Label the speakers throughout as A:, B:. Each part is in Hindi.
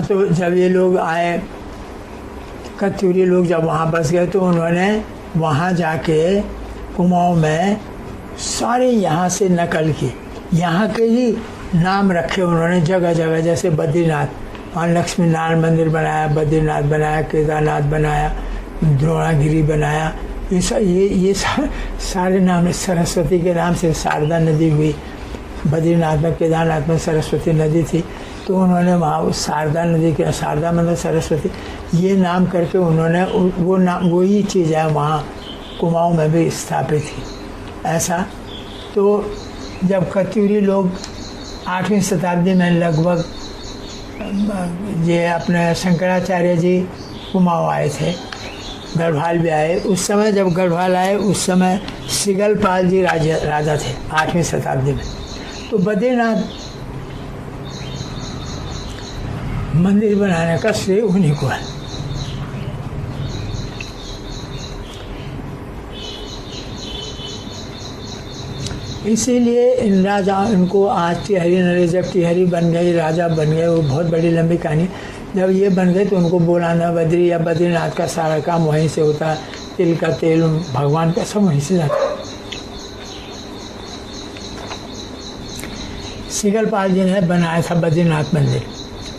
A: तो जब ये लोग आए, कत्यूरी लोग जब वहाँ बस गए, तो उन्होंने वहाँ जाके कुमाऊँ में सारे यहाँ से नकल की, यहाँ के ही नाम रखे उन्होंने जगह जगह। जैसे बद्रीनाथ, वहाँ लक्ष्मी नारायण मंदिर बनाया, बद्रीनाथ बनाया, केदारनाथ बनाया, द्रोणागिरी बनाया। ये सारे नाम, सरस्वती के नाम से शारदा नदी हुई। बद्रीनाथ में, केदारनाथ में सरस्वती नदी थी, तो उन्होंने वहाँ उस शारदा नदी के, शारदा मतलब सरस्वती, ये नाम करके उन्होंने वो नाम, वही चीज़ है वहाँ कुमाऊँ में भी स्थापित की। ऐसा तो जब कत्यूरी लोग 8वीं शताब्दी में लगभग ये अपने शंकराचार्य जी कुमाऊँ आए थे, गढ़वाल भी आए। उस समय जब गढ़वाल आए, उस समय सिगलपाल जी राजा थे 8वीं शताब्दी में। तो बद्रीनाथ मंदिर बनाने का श्रेय उन्हीं को है। इसीलिए इन राजा, इनको आज टिहरी नरेश, जब टिहरी बन गई, राजा बन गए, वो बहुत बड़ी लंबी कहानी। जब ये बन गए तो उनको बोलाना बद्री या बद्रीनाथ का सारा काम वहीं से होता है। तिल का तेल, भगवान का सब वहीं से जाता है। सिगलपाल जी ने बनाया था बद्रीनाथ मंदिर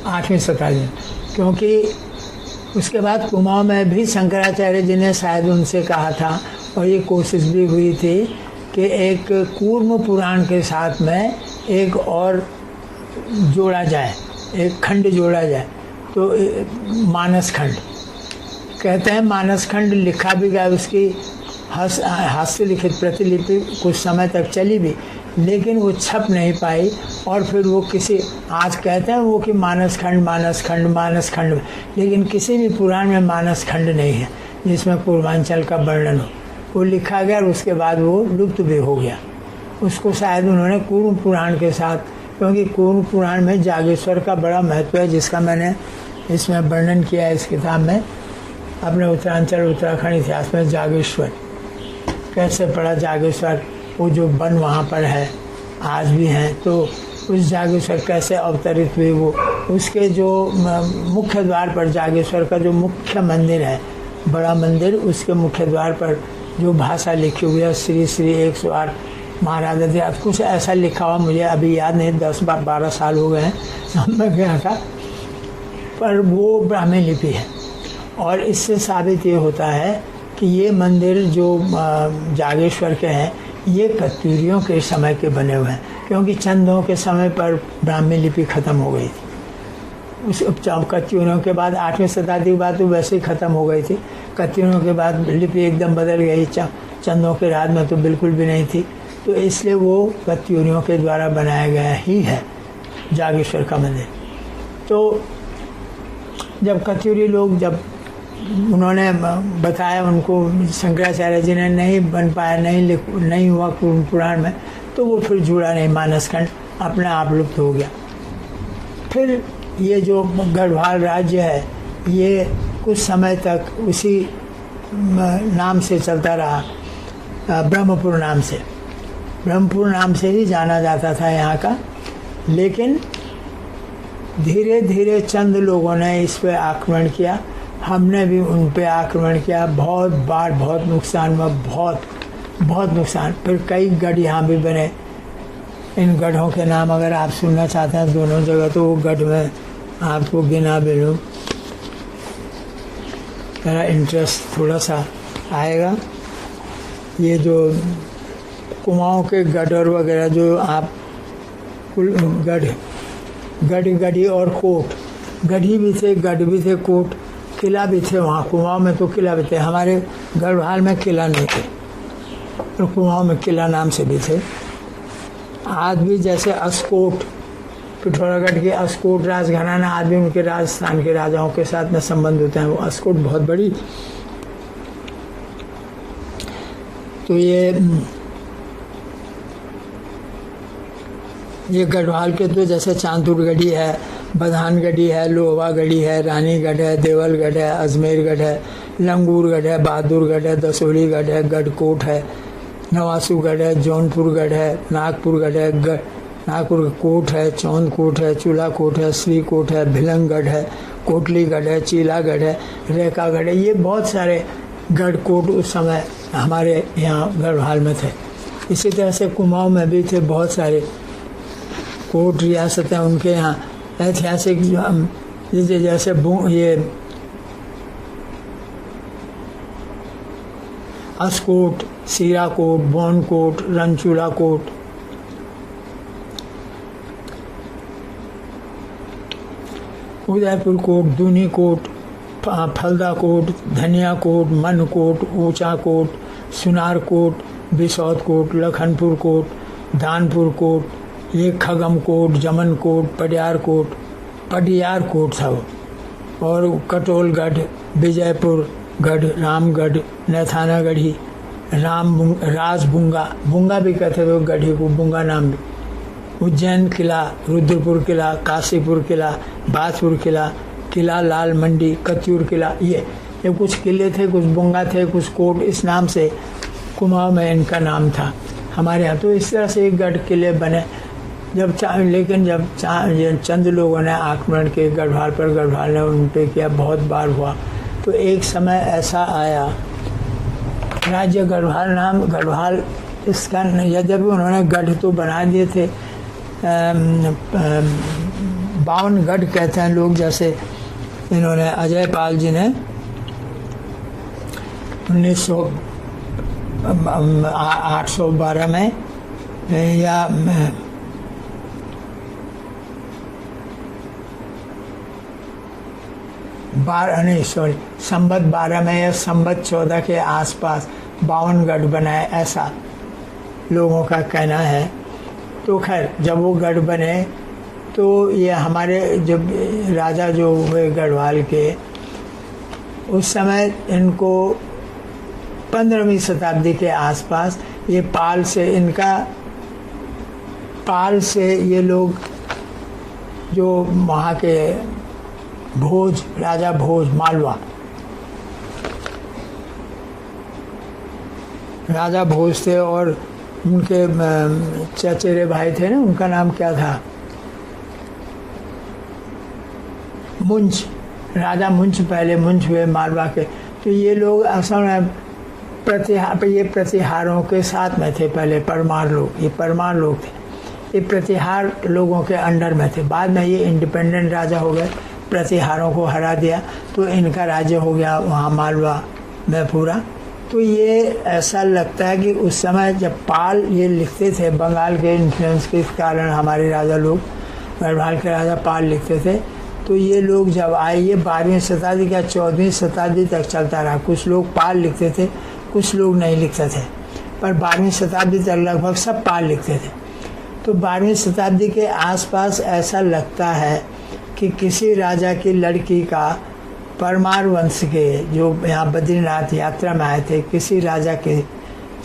A: 8वीं शताब्दी में, क्योंकि उसके बाद कुमाऊँ में भी शंकराचार्य जी ने शायद उनसे कहा था, और ये कोशिश भी हुई थी कि एक कूर्म पुराण के साथ में एक और जोड़ा जाए, एक खंड जोड़ा जाए। तो मानस खंड कहते हैं, मानस खंड लिखा भी गया, उसकी हस्तलिखित प्रतिलिपि कुछ समय तक चली भी, लेकिन वो छप नहीं पाई। और फिर वो किसी, आज कहते हैं वो कि मानस खंड, मानस खंड, मानस खंड, लेकिन किसी भी पुराण में मानस खंड नहीं है जिसमें पूर्वांचल का वर्णन हो। वो लिखा गया और उसके बाद वो लुप्त भी हो गया। उसको शायद उन्होंने कूर्म पुराण के साथ, क्योंकि कूर्म पुराण में जागेश्वर का बड़ा महत्व है, जिसका मैंने इसमें वर्णन किया है इस किताब में। अपने उत्तरांचल उत्तराखंड इतिहास में जागेश्वर कैसे पड़ा, जागेश्वर वो जो वन वहाँ पर है आज भी हैं, तो उस जागेश्वर कैसे अवतरित हुई, वो उसके जो मुख्य द्वार पर, जागेश्वर का जो मुख्य मंदिर है, बड़ा मंदिर, उसके मुख्य द्वार पर जो भाषा लिखी हुई है, श्री श्री 108 महाराज अधिराज, कुछ ऐसा लिखा हुआ, मुझे अभी याद नहीं, 10-12 साल हो गए हैं मैं गया था, पर वो ब्राह्मी लिपि है। और इससे साबित ये होता है कि ये मंदिर जो जागेश्वर के हैं, ये कत्यूरियों के समय के बने हुए हैं, क्योंकि चंदों के समय पर ब्राह्मी लिपि ख़त्म हो गई थी। उस कत्यूरियों के बाद 8वीं शताब्दी के बाद तो वैसे ही ख़त्म हो गई थी। कत्यूरियों के बाद लिपि एकदम बदल गई, चंदों के राज में तो बिल्कुल भी नहीं थी। तो इसलिए वो कत्यूरियों के द्वारा बनाया गया ही है जागेश्वर का मंदिर। तो जब कत्यूरी लोग, जब उन्होंने बताया उनको, शंकराचार्य जी ने नहीं बन पाया, नहीं हुआ पुराण में, तो वो फिर जुड़ा नहीं, मानसखंड अपने आप लुप्त हो गया। फिर ये जो गढ़वाल राज्य है, ये कुछ समय तक उसी नाम से चलता रहा, ब्रह्मपुर नाम से, ब्रह्मपुर नाम से ही जाना जाता था यहाँ का। लेकिन धीरे धीरे चंद लोगों ने इस पे आक्रमण किया, हमने भी उन पे आक्रमण किया, बहुत बार बहुत नुकसान हुआ, बहुत नुकसान। फिर कई गढ़ यहाँ भी बने। इन गढ़ों के नाम अगर आप सुनना चाहते हैं दोनों जगह, तो वो गढ़ में आपको गिना भी लूँ, मेरा इंटरेस्ट थोड़ा सा आएगा। ये जो कुमाऊँ के गढ़ और वगैरह जो आप गढ़ी और कोट, गढ़ी भी थे, गढ़ भी थे, कोट, किला भी थे। वहाँ कुमाऊँ में तो किला भी थे, हमारे गढ़वाल में किला नहीं थे, तो कुमाऊँ में किला नाम से भी थे। आज भी जैसे अस्कोट, पिथौरागढ़ के अस्कोट राजघराना, आज भी उनके राजस्थान के राजाओं के साथ में संबंध होते हैं। वो अस्कोट बहुत बड़ी। तो ये गढ़वाल के तो जैसे चांदपुरगढ़ी है, बधानगढ़ी है, लोहागढ़ी है, रानीगढ़ है, देवलगढ़ है, अजमेरगढ़ है, लंगूरगढ़ है, बहादुरगढ़ है, दसोलीगढ़ है, गढ़कोट है, नवासूगढ़ है, जौनपुरगढ़ है, नागपुरगढ़ है, नागपुर कोट है, चौंद कोट है, चूल्हा कोट है, श्री कोट है, भिलंगगढ़ है, कोटलीगढ़ है, चीलागढ़ है, रेखागढ़ है। ये बहुत सारे गढ़ कोट उस समय हमारे यहाँ गढ़वाल में थे। इसी तरह से कुमाऊं में भी थे बहुत सारे कोट रियासतें उनके यहाँ ऐतिहासिक, जैसे ये अस्कोट, सीराकोट, बौनकोट, रनचूला कोट, उदयपुर कोट, दूनी कोट, फलदा कोट, धनिया कोट, मन कोट, ऊंचा कोट, सुनार कोट, बिसौत कोट, लखनपुर कोट, दानपुर कोट, ये खगम कोट, जमन कोट, पडियार कोट था वो, और कटोलगढ़, विजयपुर गढ़, रामगढ़, नैथानागढ़ी, राजबुंगा, बुंगा भी कहते थे गढ़ी को, बुंगा नाम भी, उज्जैन किला, रुद्रपुर किला, काशीपुर किला, बाजपुर किला, किला लाल मंडी, कत्यूर किला, ये कुछ किले थे, कुछ बुंगा थे, कुछ कोट, इस नाम से कुमाऊं में इनका नाम था हमारे यहाँ। तो इस तरह से गढ़ किले बने। लेकिन जब चंद लोगों ने आक्रमण के गढ़वाल पर, गढ़वाल ने उन पर किया, बहुत बार हुआ। तो एक समय ऐसा आया, राज्य गढ़वाल नाम, गढ़वाल इसका, यद्यपि उन्होंने गढ़ तो बना दिए थे, 52 गढ़ कहते हैं लोग, जैसे इन्होंने अजय पाल जी ने 812 में या संबत 12 में या संबत 14 के आसपास 52 गढ़ बनाए, ऐसा लोगों का कहना है। तो खैर जब वो गढ़ बने तो ये हमारे जब राजा जो हुए गढ़वाल के, उस समय इनको 15वीं शताब्दी के आसपास ये पाल से ये लोग जो वहाँ के भोज, राजा भोज, मालवा राजा भोज थे, और उनके चचेरे भाई थे ना, उनका नाम क्या था, मुंज, राजा मुंज, पहले मुंज हुए मालवा के। तो ये लोग असल में प्रतिहारों के साथ में थे, पहले परमार लोग, ये परमार लोग थे, ये प्रतिहार लोगों के अंडर में थे। बाद में ये इंडिपेंडेंट राजा हो गए, प्रतिहारों को हरा दिया, तो इनका राज्य हो गया वहाँ मालवा में पूरा। तो ये ऐसा लगता है कि उस समय जब पाल ये लिखते थे, बंगाल के इन्फ्लुएंस के कारण हमारे राजा लोग, गढ़वाल के राजा पाल लिखते थे। तो ये लोग जब आए, ये 12वीं शताब्दी का 14वीं शताब्दी तक चलता रहा। कुछ लोग पाल लिखते थे, कुछ लोग नहीं लिखते थे, पर 12वीं शताब्दी तक लगभग सब पाल लिखते थे। तो 12वीं शताब्दी के आसपास ऐसा लगता है कि किसी राजा की लड़की का परमार वंश के, जो यहाँ बद्रीनाथ यात्रा में आए थे, किसी राजा के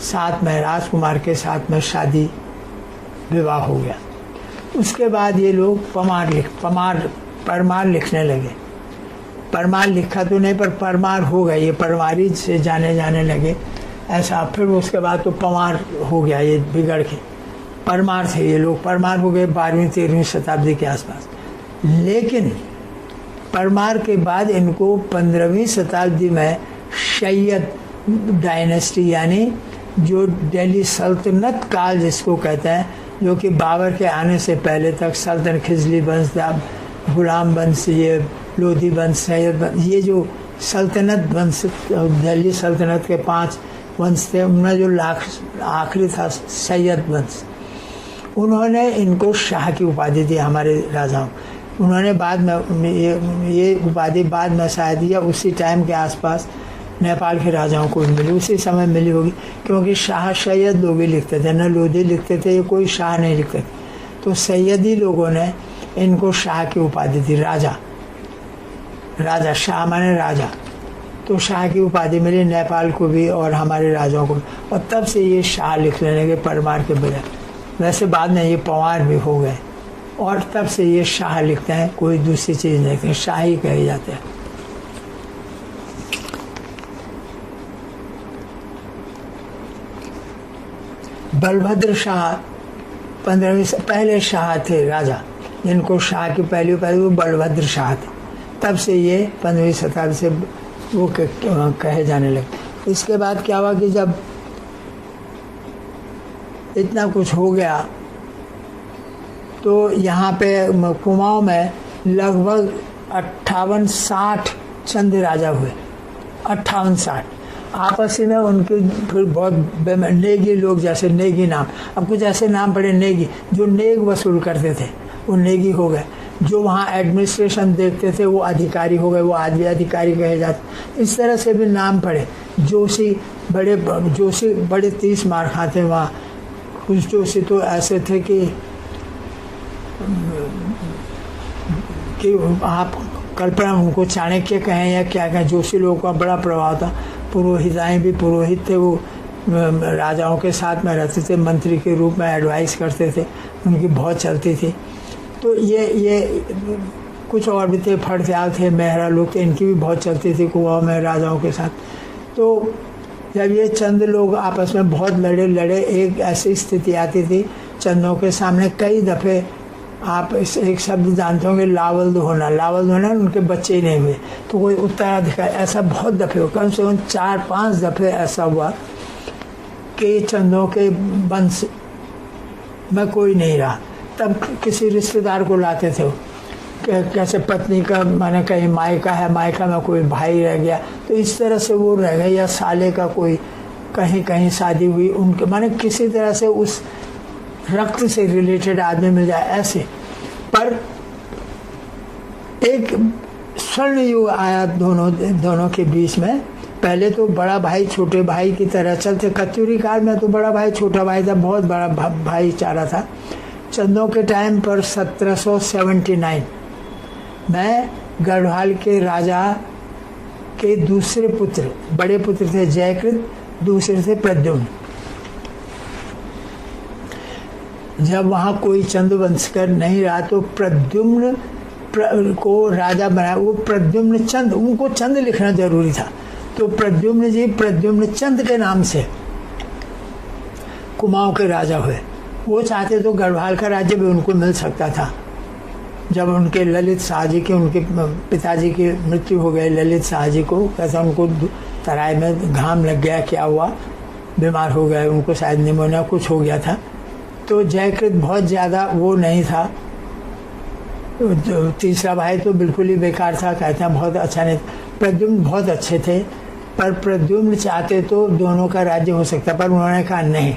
A: साथ में, राजकुमार के साथ में शादी विवाह हो गया। उसके बाद ये लोग परमार लिखने लगे। परमार लिखा तो नहीं, पर परमार हो गए, ये परमारी से जाने लगे ऐसा। फिर उसके बाद तो पवार हो गया, ये बिगड़ के परमार थे ये लोग, परमार हो गए 12वीं 13वीं शताब्दी के आसपास। लेकिन परमार के बाद इनको 15वीं शताब्दी में सैयद डायनेस्टी, यानी जो दिल्ली सल्तनत काल जिसको कहते हैं, जो कि बाबर के आने से पहले तक सल्तन खिजली वंश, गुलाम वंश, ये लोधी वंश, सैयद वंश, ये जो सल्तनत वंश, दिल्ली सल्तनत के 5 वंश थे, उनमें जो आखिरी था सैयद वंश, उन्होंने इनको शाह की उपाधि दी हमारे राजाओं। उन्होंने बाद में ये उपाधि बाद में शायद या उसी टाइम के आसपास नेपाल के राजाओं को मिली, उसी समय मिली होगी, क्योंकि शाह सैयद लोग ही लिखते थे, न लोधी लिखते थे, ये कोई शाह नहीं लिखते थे। तो सैयदी लोगों ने इनको शाह की उपाधि दी, राजा शाह माने राजा, तो शाह की उपाधि मिली नेपाल को भी और हमारे राजाओं को, और तब से ये शाह लिखने लगे परमार के बजाय। वैसे बाद में ये पवार भी हो गए, और तब से ये शाह लिखते हैं, कोई दूसरी चीज़ नहीं लिखते, शाह ही कहे जाते हैं। बलभद्र शाह 15वीं पहले शाह थे राजा, जिनको शाह की पहली वो बलभद्र शाह थे। तब से ये 15वीं शताब्दी से वो कहे जाने लगे। इसके बाद क्या हुआ कि जब इतना कुछ हो गया तो यहाँ पे कुमाऊँ में लगभग 58-60 चंद राजा हुए। 58-60 आपस में उनके फिर बहुत नेगी लोग, जैसे नेगी नाम, अब कुछ ऐसे नाम पड़े नेगी, जो नेग वसूल करते थे वो नेगी हो गए। जो वहाँ एडमिनिस्ट्रेशन देखते थे वो अधिकारी हो गए, वो आदि अधिकारी कहे जाते। इस तरह से भी नाम पड़े। जोशी बड़े 30 मार खाते वहाँ। कुछ जोशी तो ऐसे थे कि आप कल्पना, उनको चाणक्य कहें या क्या कहें, जोशी लोगों का बड़ा प्रभाव था। पुरोहिताएँ भी पुरोहित थे, वो राजाओं के साथ में रहते थे, मंत्री के रूप में एडवाइस करते थे, उनकी बहुत चलती थी। तो ये कुछ और भी थे, फड़त्याल थे, मेहरा लोग थे, इनकी भी बहुत चलती थी कुआं में राजाओं के साथ। तो जब ये चंद लोग आपस में बहुत लड़े, एक ऐसी स्थिति आती थी चंदों के सामने। कई दफ़े आप एक शब्द जानते होंगे, लावल्द होना। उनके बच्चे ही नहीं हुए तो कोई उत्तराधिकारी, ऐसा बहुत दफ़े हो, कम से कम 4-5 दफ़े ऐसा हुआ कि चंदों के वंश में कोई नहीं रहा। तब किसी रिश्तेदार को लाते थे, कैसे पत्नी का माने कहीं मायका है, मायका में कोई भाई रह गया तो इस तरह से वो रह गए, या साले का कोई कहीं शादी हुई, उनके माने किसी तरह से उस रक्त से रिलेटेड आदमी मिल जाए ऐसे। पर एक स्वर्ण युग आया दोनों के बीच में। पहले तो बड़ा भाई छोटे भाई की तरह चलते। कत्यूरी काल में तो बड़ा भाई छोटा भाई था, बहुत बड़ा भाईचारा था। चंदों के टाइम पर 1779 में गढ़वाल के राजा के दूसरे पुत्र, बड़े पुत्र थे जयकृत, दूसरे थे प्रद्युम्न। जब वहाँ कोई चंद वंशकर नहीं रहा तो प्रद्युम्न को राजा बनाया। वो प्रद्युम्न चंद, उनको चंद लिखना जरूरी था, तो प्रद्युम्न जी प्रद्युम्न चंद के नाम से कुमाऊँ के राजा हुए। वो चाहते तो गढ़वाल का राज्य भी उनको मिल सकता था। जब उनके ललित शाह जी के, उनके पिताजी की मृत्यु हो गई, ललित शाह जी को कैसा, उनको तराई में घाम लग गया, क्या हुआ, बीमार हो गए, उनको शायद निमोनिया कुछ हो गया था। तो जयकृत बहुत ज़्यादा वो नहीं था। तीसरा भाई तो बिल्कुल ही बेकार था, कहते हैं बहुत अच्छा नहीं। प्रद्युम्न बहुत अच्छे थे, पर प्रद्युम्न चाहते तो दोनों का राज्य हो सकता, पर उन्होंने कहा नहीं।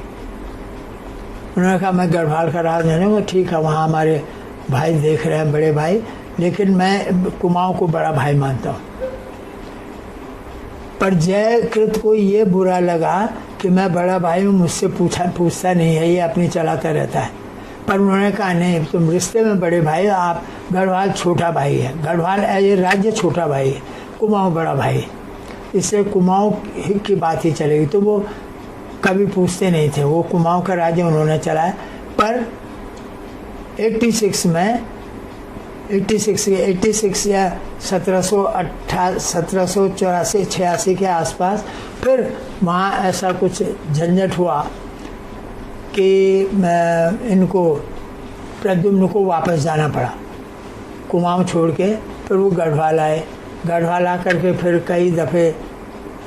A: उन्होंने कहा मैं गढ़वाल का राज नहीं हूँ, ठीक है वहाँ हमारे भाई देख रहे हैं, बड़े भाई, लेकिन मैं कुमाऊँ को बड़ा भाई मानता हूँ। पर जयकृत को ये बुरा लगा कि मैं बड़ा भाई हूँ, मुझसे पूछता नहीं है, ये अपनी चलाता रहता है। पर उन्होंने कहा नहीं, तुम रिश्ते में बड़े भाई, आप गढ़वाल छोटा भाई है, गढ़वाल ये राज्य छोटा भाई है, कुमाऊँ बड़ा भाई है, इसलिए कुमाऊँ की बात ही चलेगी। तो वो कभी पूछते नहीं थे, वो कुमाऊँ का राज्य उन्होंने चलाया। पर 86 या 1784-86 के आसपास फिर वहाँ ऐसा कुछ झंझट हुआ कि इनको प्रद्युम्न को वापस जाना पड़ा कुमाऊँ छोड़ के। फिर वो गढ़वाल आए, गढ़वाल आकर के फिर कई दफ़े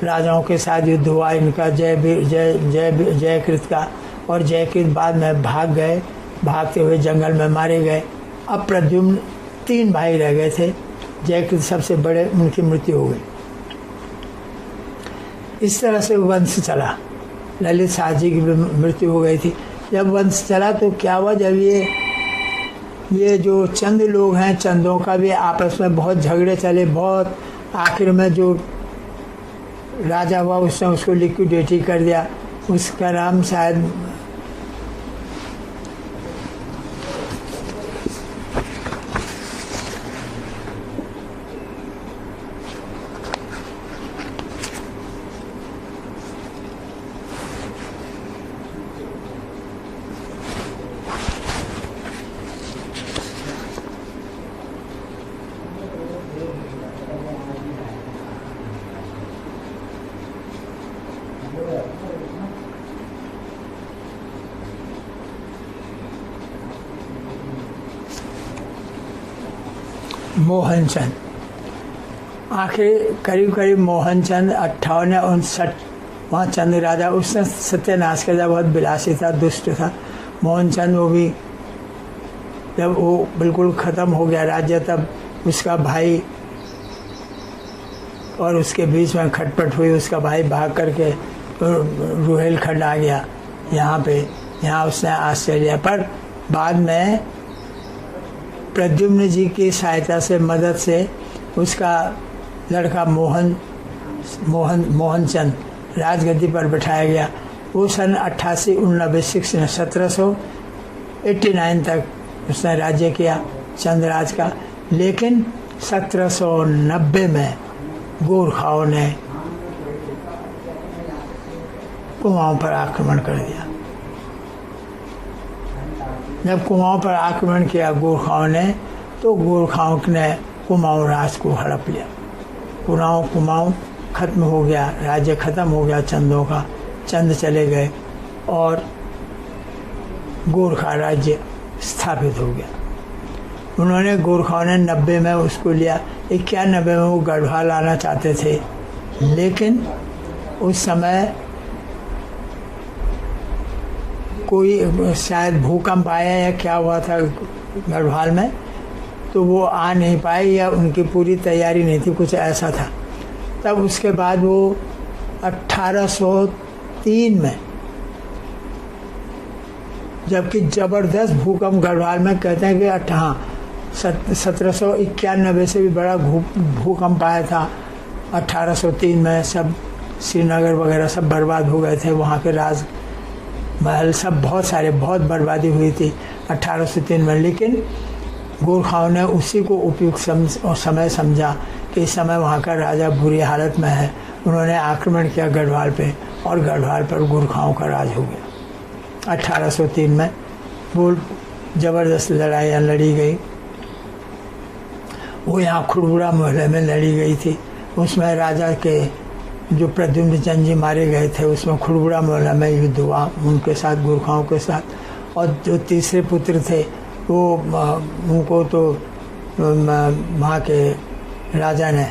A: राजाओं के साथ युद्ध हुआ इनका, जयकृत का, और जयकृत बाद में भाग गए, भागते हुए जंगल में मारे गए। अब प्रद्युम्न 3 भाई रह गए थे, जयकृत सबसे बड़े, उनकी मृत्यु हो गई। इस तरह से वंश चला। ललित शाह जी की मृत्यु हो गई थी। जब वंश चला तो क्या हुआ, जब ये जो चंद लोग हैं, चंदों का भी आपस में बहुत झगड़े चले, बहुत आखिर में जो राजा हुआ उसने उसको लिक्विडेट ही कर दिया। उसका नाम शायद मोहनचंद। आखिर करीब करीब मोहनचंद 58 या 59 वहाँ चंद राजा, उसने सत्यानाश किया, बहुत विलासी था, दुष्ट था मोहनचंद। वो भी जब वो बिल्कुल ख़त्म हो गया राज्य, तब उसका भाई और उसके बीच में खटपट हुई। उसका भाई भाग करके रुहेलखंड आ गया यहाँ उसने आश्चर्य, पर बाद में प्रद्युम्न जी की सहायता से, मदद से उसका लड़का मोहनचंद राजगद्दी पर बैठाया गया। वो सन 1789 तक उसने राज्य किया चंद्रराज का। लेकिन 1790 में गोरखाओं ने कुमाऊं पर आक्रमण कर दिया। जब कुमाऊं पर आक्रमण किया गोरखाओं ने, तो गोरखाओं ने कुमाऊं राज को हड़प लिया। कुमाऊं खत्म हो गया, राज्य खत्म हो गया चंदों का, चंद चले गए और गोरखा राज्य स्थापित हो गया। उन्होंने गोरखाओं ने 90 में उसको लिया। 91 में वो गढ़वाल आना चाहते थे, लेकिन उस समय कोई शायद भूकंप आया या क्या हुआ था गढ़वाल में, तो वो आ नहीं पाए या उनकी पूरी तैयारी नहीं थी, कुछ ऐसा था। तब उसके बाद वो 1803 में, जबकि ज़बरदस्त भूकंप गढ़वाल में, कहते हैं कि 1791 से भी बड़ा भूकंप आया था। 1803 में सब श्रीनगर वगैरह सब बर्बाद हो गए थे, वहाँ के राज महल सब बहुत बर्बादी हुई थी 1803 में। लेकिन गोरखाओं ने उसी को उपयुक्त समय समझा कि इस समय वहाँ का राजा बुरी हालत में है। उन्होंने आक्रमण किया गढ़वाल पे और गढ़वाल पर गोरखाओं का राज हो गया। 1803 में वो ज़बरदस्त लड़ाइयाँ लड़ी गई। वो यहाँ खुड़बुड़ा मोहल्ले में लड़ी गई थी। उसमें राजा के जो प्रद्युम्न चंद जी मारे गए थे, उसमें खुड़बुड़ा मोहल्ला में युद्ध हुआ उनके साथ, गोरखाओं के साथ। और जो तीसरे पुत्र थे वो उनको तो वहाँ के राजा ने,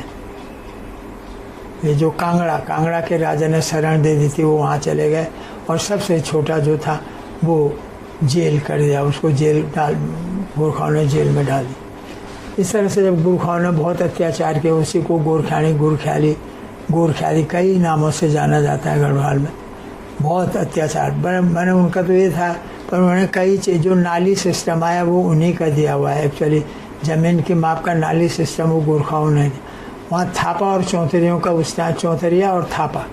A: ये जो कांगड़ा के राजा ने शरण दे दी थी, वो वहाँ चले गए। और सबसे छोटा जो था वो जेल कर दिया, उसको गोरखाओं ने जेल में डाल दी। इस तरह से जब गोरखाओं ने बहुत अत्याचार किया, उसी को गोरख्याली कई नामों से जाना जाता है गढ़वाल में। बहुत अत्याचार मैंने उनका तो ये था, पर उन्होंने कई चीज़, जो नाली सिस्टम आया वो उन्हीं का दिया हुआ है। एक्चुअली ज़मीन की माप का नाली सिस्टम वो गोरखाओं ने। वहाँ थापा और चौधरियों का चौधरिया और थापा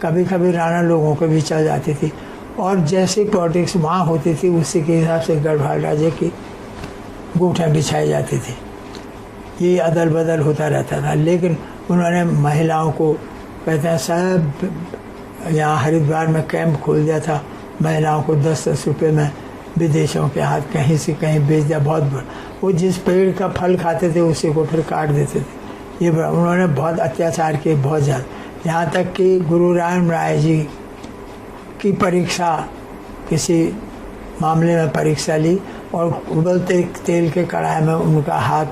A: कभी कभी राणा लोगों के भी चल जाती थी, और जैसी पॉलिटिक्स वहाँ होती थी उसी के हिसाब से गढ़वाल राज्य की गूठें बिछाई जाती थी। ये अदल बदल होता रहता था। लेकिन उन्होंने महिलाओं को, कहते हैं सब, यहाँ हरिद्वार में कैंप खोल दिया था, महिलाओं को 10-10 रुपये में विदेशों के हाथ कहीं से कहीं बेच दिया। बहुत वो जिस पेड़ का फल खाते थे उसी को फिर काट देते थे। ये उन्होंने बहुत अत्याचार किए, बहुत ज़्यादा। यहाँ तक कि गुरु राम राय जी की परीक्षा, किसी मामले में परीक्षा ली और उबलते तेल के कढ़ाई में उनका हाथ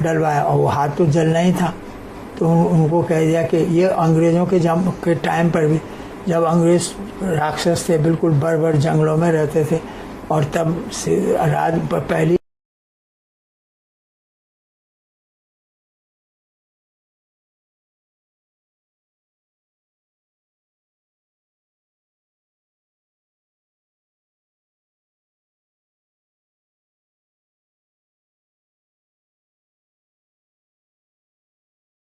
A: डलवाया, और वो हाथ तो जलना ही था। तो उनको कह दिया कि ये अंग्रेज़ों के टाइम पर भी, जब अंग्रेज़ राक्षस थे, बिल्कुल बड़ जंगलों में रहते थे, और तब से पहली